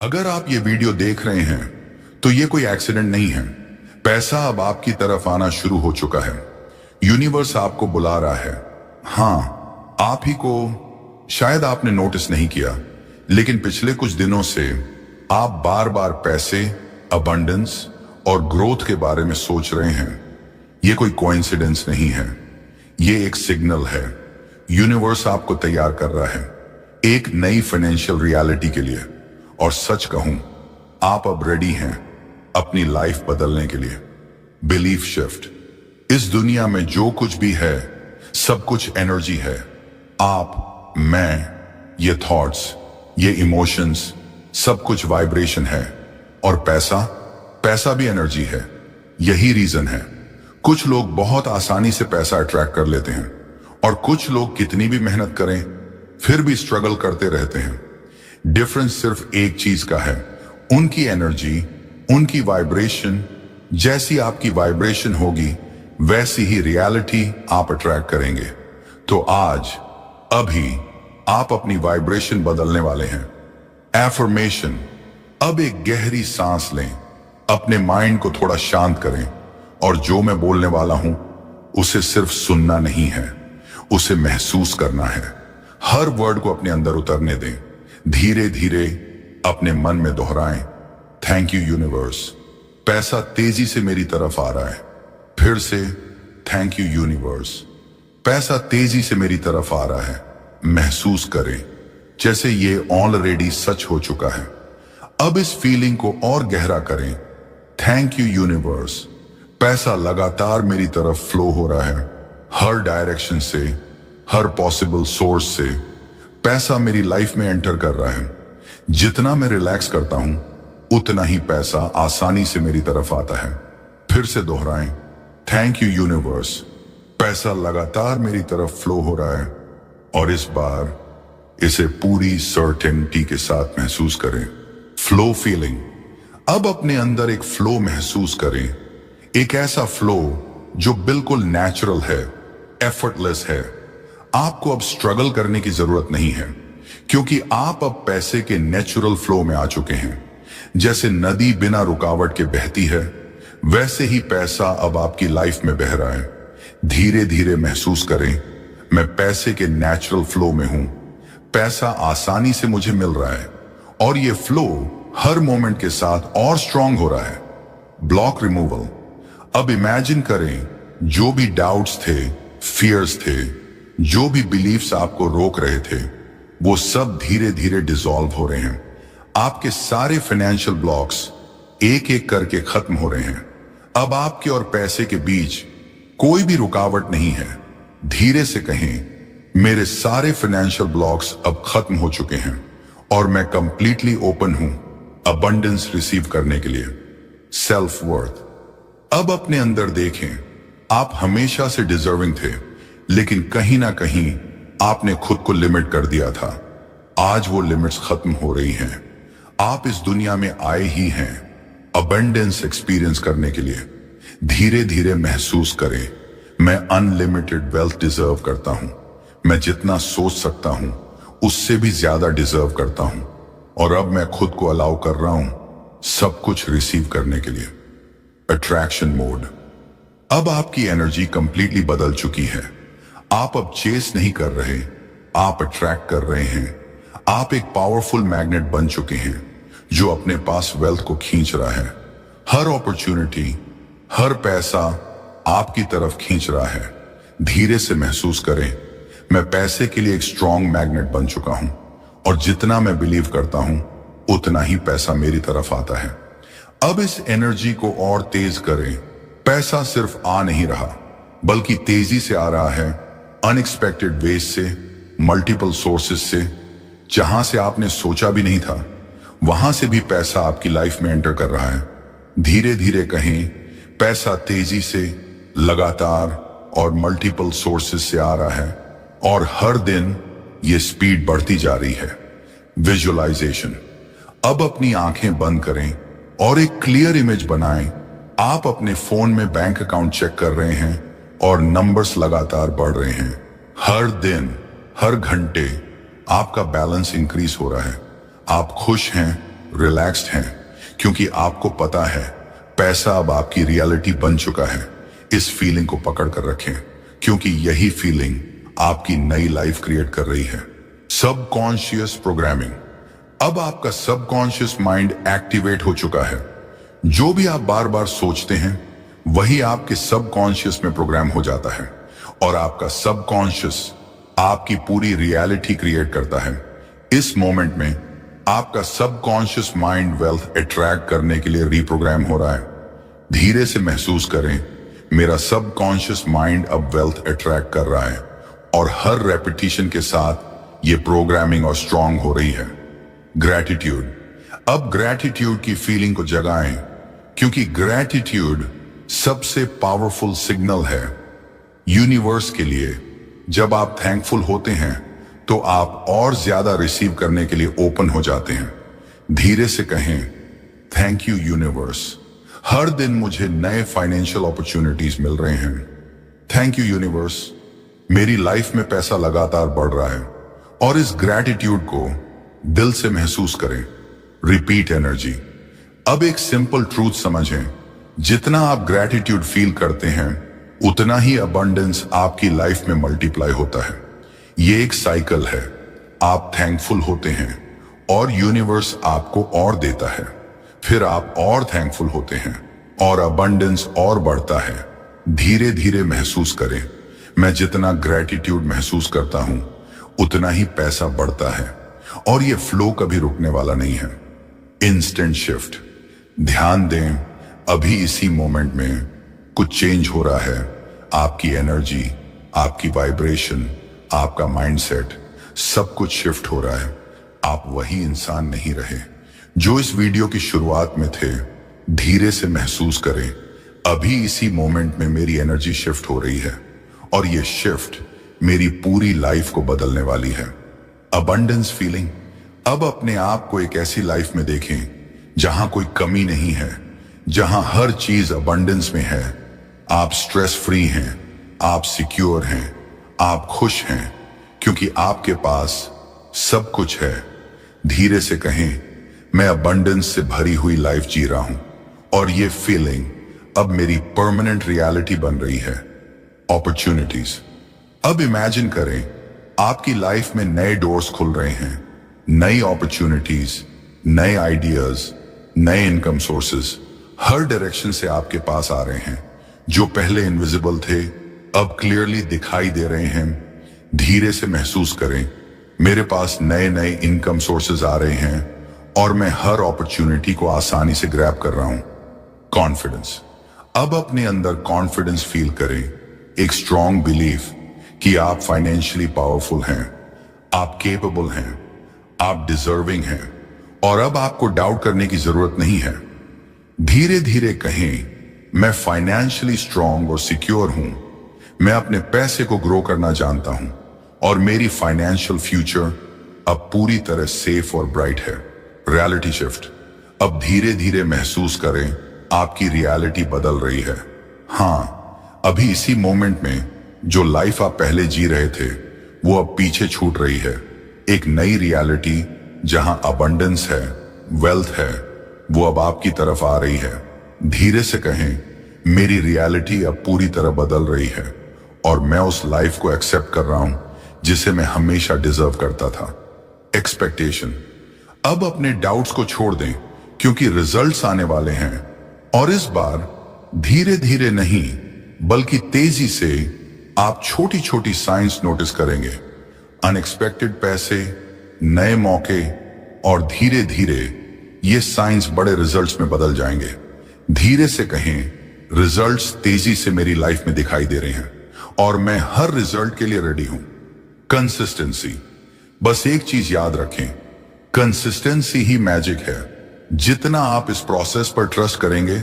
अगर आप ये वीडियो देख रहे हैं तो ये कोई एक्सीडेंट नहीं है। पैसा अब आपकी तरफ आना शुरू हो चुका है। यूनिवर्स आपको बुला रहा है। हाँ, आप ही को शायद आपने नोटिस नहीं किया, लेकिन पिछले कुछ दिनों से आप बार बार पैसे, अबंडेंस और ग्रोथ के बारे में सोच रहे हैं। ये कोई कोइंसिडेंस नहीं है, ये एक सिग्नल है। यूनिवर्स आपको तैयार कर रहा है एक नई फाइनेंशियल रियलिटी के लिए। और सच कहूं, आप अब रेडी हैं अपनी लाइफ बदलने के लिए। Belief shift. इस दुनिया में जो कुछ भी है सब कुछ एनर्जी है। आप, मैं, ये थॉट्स, ये इमोशंस, सब कुछ वाइब्रेशन है। और पैसा भी एनर्जी है। यही रीजन है कुछ लोग बहुत आसानी से पैसा अट्रैक्ट कर लेते हैं और कुछ लोग कितनी भी मेहनत करें फिर भी स्ट्रगल करते रहते हैं। डिफरेंस सिर्फ एक चीज का है, उनकी एनर्जी, उनकी वाइब्रेशन। जैसी आपकी वाइब्रेशन होगी वैसी ही रियलिटी आप अट्रैक्ट करेंगे। तो आज, अभी आप अपनी वाइब्रेशन बदलने वाले हैं। एफर्मेशन। अब एक गहरी सांस लें, अपने माइंड को थोड़ा शांत करें और जो मैं बोलने वाला हूं उसे सिर्फ सुनना नहीं है, उसे महसूस करना है। हर वर्ड को अपने अंदर उतरने दें। धीरे धीरे अपने मन में दोहराएं, थैंक यू यूनिवर्स, पैसा तेजी से मेरी तरफ आ रहा है। फिर से, थैंक यू यूनिवर्स, पैसा तेजी से मेरी तरफ आ रहा है। महसूस करें जैसे ये ऑलरेडी सच हो चुका है। अब इस फीलिंग को और गहरा करें, थैंक यू यूनिवर्स, पैसा लगातार मेरी तरफ फ्लो हो रहा है। हर डायरेक्शन से, हर पॉसिबल सोर्स से पैसा मेरी लाइफ में एंटर कर रहा है। जितना मैं रिलैक्स करता हूं उतना ही पैसा आसानी से मेरी तरफ आता है। फिर से दोहराएं, थैंक यू यूनिवर्स, पैसा लगातार मेरी तरफ फ्लो हो रहा है। और इस बार इसे पूरी सर्टेनिटी के साथ महसूस करें। Flow feeling. अब अपने अंदर एक फ्लो महसूस करें, एक ऐसा फ्लो जो बिल्कुल नेचुरल है, एफर्टलेस है। आपको अब स्ट्रगल करने की जरूरत नहीं है, क्योंकि आप अब पैसे के नेचुरल फ्लो में आ चुके हैं। जैसे नदी बिना रुकावट के बहती है, वैसे ही पैसा अब आपकी लाइफ में बह रहा है। धीरे धीरे महसूस करें, मैं पैसे के नेचुरल फ्लो में हूं। पैसा आसानी से मुझे मिल रहा है और ये फ्लो हर मोमेंट के साथ और स्ट्रांग हो रहा है। Block removal. अब इमेजिन करें, जो भी डाउट्स थे, फियर्स थे, जो भी बिलीफ्स आपको रोक रहे थे, वो सब धीरे धीरे डिसॉल्व हो रहे हैं। आपके सारे फाइनेंशियल ब्लॉक्स एक एक करके खत्म हो रहे हैं। अब आपके और पैसे के बीच कोई भी रुकावट नहीं है। धीरे से कहें, मेरे सारे फाइनेंशियल ब्लॉक्स अब खत्म हो चुके हैं और मैं कंप्लीटली ओपन हूं अबंडेंस रिसीव करने के लिए। Self worth. अब अपने अंदर देखें, आप हमेशा से डिजर्विंग थे, लेकिन कहीं ना कहीं आपने खुद को लिमिट कर दिया था। आज वो लिमिट्स खत्म हो रही हैं। आप इस दुनिया में आए ही हैं अबंडेंस एक्सपीरियंस करने के लिए। धीरे धीरे महसूस करें, मैं अनलिमिटेड वेल्थ डिजर्व करता हूं। मैं जितना सोच सकता हूं उससे भी ज्यादा डिजर्व करता हूं। और अब मैं खुद को अलाउ कर रहा हूं सब कुछ रिसीव करने के लिए। Attraction mode. अब आपकी एनर्जी कंप्लीटली बदल चुकी है। आप अब चेस नहीं कर रहे, आप अट्रैक्ट कर रहे हैं। आप एक पावरफुल मैग्नेट बन चुके हैं जो अपने पास वेल्थ को खींच रहा है। हर अपॉर्चुनिटी, हर पैसा आपकी तरफ खींच रहा है। धीरे से महसूस करें, मैं पैसे के लिए एक स्ट्रॉन्ग मैग्नेट बन चुका हूं और जितना मैं बिलीव करता हूं उतना ही पैसा मेरी तरफ आता है। अब इस एनर्जी को और तेज करें। पैसा सिर्फ आ नहीं रहा, बल्कि तेजी से आ रहा है, अनएक्सपेक्टेड वेज से, मल्टीपल सोर्सेस से। जहां से आपने सोचा भी नहीं था, वहां से भी पैसा आपकी लाइफ में एंटर कर रहा है। धीरे धीरे कहें, पैसा तेजी से, लगातार और मल्टीपल सोर्सेस से आ रहा है और हर दिन ये स्पीड बढ़ती जा रही है। विजुअलाइजेशन। अब अपनी आंखें बंद करें और एक क्लियर इमेज बनाएं। आप अपने फोन में बैंक अकाउंट चेक कर रहे हैं और नंबर्स लगातार बढ़ रहे हैं। हर दिन, हर घंटे आपका बैलेंस इंक्रीज हो रहा है। आप खुश हैं, रिलैक्स्ड हैं, क्योंकि आपको पता है पैसा अब आपकी रियलिटी बन चुका है। इस फीलिंग को पकड़ कर रखें, क्योंकि यही फीलिंग आपकी नई लाइफ क्रिएट कर रही है। Subconscious programming. अब आपका सबकॉन्शियस माइंड एक्टिवेट हो चुका है। जो भी आप बार बार सोचते हैं वही आपके सबकॉन्शियस में प्रोग्राम हो जाता है, और आपका सबकॉन्शियस आपकी पूरी रियलिटी क्रिएट करता है। इस मोमेंट में आपका सबकॉन्शियस माइंड वेल्थ अट्रैक्ट करने के लिए रिप्रोग्राम हो रहा है। धीरे से महसूस करें, मेरा सबकॉन्शियस माइंड अब वेल्थ अट्रैक्ट कर रहा है, और हर रेपिटेशन के साथ ये प्रोग्रामिंग और स्ट्रांग हो रही है। ग्रैटिट्यूड। अब ग्रैटिट्यूड की फीलिंग को जगाएं, क्योंकि ग्रैटिट्यूड सबसे पावरफुल सिग्नल है यूनिवर्स के लिए। जब आप थैंकफुल होते हैं तो आप और ज्यादा रिसीव करने के लिए ओपन हो जाते हैं। धीरे से कहें, थैंक यू यूनिवर्स, हर दिन मुझे नए फाइनेंशियल अपॉर्चुनिटीज मिल रहे हैं। थैंक यू यूनिवर्स, मेरी लाइफ में पैसा लगातार बढ़ रहा है। और इस ग्रैटिट्यूड को दिल से महसूस करें। Repeat energy. अब एक सिंपल ट्रूथ समझें, जितना आप ग्रैटिट्यूड फील करते हैं उतना ही अबंडेंस आपकी लाइफ में मल्टीप्लाई होता है। ये एक साइकिल है। आप थैंकफुल होते हैं और यूनिवर्स आपको और देता है, फिर आप और थैंकफुल होते हैं और अबंडेंस और बढ़ता है। धीरे धीरे महसूस करें, मैं जितना ग्रैटिट्यूड महसूस करता हूं उतना ही पैसा बढ़ता है, और ये फ्लो कभी रुकने वाला नहीं है। Instant shift. ध्यान दें, अभी इसी मोमेंट में कुछ चेंज हो रहा है। आपकी एनर्जी, आपकी वाइब्रेशन, आपका माइंडसेट, सब कुछ शिफ्ट हो रहा है। आप वही इंसान नहीं रहे जो इस वीडियो की शुरुआत में थे। धीरे से महसूस करें, अभी इसी मोमेंट में मेरी एनर्जी शिफ्ट हो रही है, और ये शिफ्ट मेरी पूरी लाइफ को बदलने वाली है। Abundance feeling. अब अपने आप को एक ऐसी लाइफ में देखें जहां कोई कमी नहीं है, जहां हर चीज अबंडेंस में है। आप स्ट्रेस फ्री हैं, आप सिक्योर हैं, आप खुश हैं, क्योंकि आपके पास सब कुछ है। धीरे से कहें, मैं अबंडेंस से भरी हुई लाइफ जी रहा हूं, और ये फीलिंग अब मेरी परमानेंट रियलिटी बन रही है। अपॉर्चुनिटीज। अब इमेजिन करें, आपकी लाइफ में नए डोर्स खुल रहे हैं, नई अपॉर्चुनिटीज, नए आइडियाज, नए इनकम सोर्सेज हर डायरेक्शन से आपके पास आ रहे हैं। जो पहले इनविजिबल थे अब क्लियरली दिखाई दे रहे हैं। धीरे से महसूस करें, मेरे पास नए नए इनकम सोर्सेज आ रहे हैं, और मैं हर अपॉर्चुनिटी को आसानी से ग्रैब कर रहा हूं। कॉन्फिडेंस। अब अपने अंदर कॉन्फिडेंस फील करें, एक स्ट्रॉन्ग बिलीफ कि आप फाइनेंशियली पावरफुल हैं, आप केपेबल हैं, आप डिजर्विंग हैं, और अब आपको डाउट करने की जरूरत नहीं है। धीरे धीरे कहें, मैं फाइनेंशियली स्ट्रॉन्ग और सिक्योर हूं, मैं अपने पैसे को ग्रो करना जानता हूं, और मेरी फाइनेंशियल फ्यूचर अब पूरी तरह सेफ और ब्राइट है। Reality shift. अब धीरे धीरे महसूस करें, आपकी रियलिटी बदल रही है। हाँ, अभी इसी मोमेंट में जो लाइफ आप पहले जी रहे थे वो अब पीछे छूट रही है। एक नई रियलिटी जहां अबंडेंस है, वेल्थ है, वो अब आपकी तरफ आ रही है। धीरे से कहें, मेरी रियलिटी अब पूरी तरह बदल रही है, और मैं उस लाइफ को एक्सेप्ट कर रहा हूं जिसे मैं हमेशा डिजर्व करता था। एक्सपेक्टेशन। अब अपने डाउट्स को छोड़ दें, क्योंकि रिजल्ट्स आने वाले हैं, और इस बार धीरे धीरे नहीं बल्कि तेजी से आप छोटी छोटी साइंस नोटिस करेंगे। अनएक्सपेक्टेड पैसे, नए मौके, और धीरे धीरे ये साइंस बड़े रिजल्ट्स में बदल जाएंगे। धीरे से कहें, रिजल्ट्स तेजी से मेरी लाइफ में दिखाई दे रहे हैं, और मैं हर रिजल्ट के लिए रेडी हूं। कंसिस्टेंसी। बस एक चीज याद रखें, कंसिस्टेंसी ही मैजिक है। जितना आप इस प्रोसेस पर ट्रस्ट करेंगे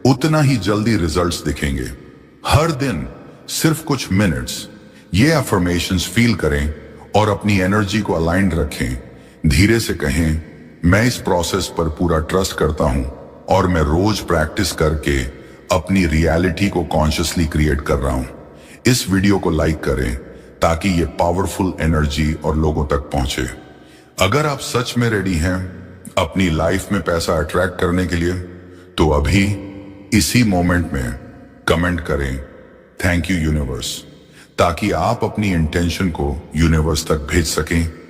उतना ही जल्दी रिजल्ट्स दिखेंगे। हर दिन सिर्फ कुछ मिनट्स ये अफर्मेशंस फील करें और अपनी एनर्जी को अलाइंड रखें। धीरे से कहें, मैं इस प्रोसेस पर पूरा ट्रस्ट करता हूं, और मैं रोज प्रैक्टिस करके अपनी रियलिटी को कॉन्शियसली क्रिएट कर रहा हूं। इस वीडियो को लाइक करें ताकि ये पावरफुल एनर्जी और लोगों तक पहुंचे। अगर आप सच में रेडी हैं अपनी लाइफ में पैसा अट्रैक्ट करने के लिए? तो अभी इसी मोमेंट में कमेंट करें थैंक यू यूनिवर्स, ताकि आप अपनी इंटेंशन को यूनिवर्स तक भेज सकें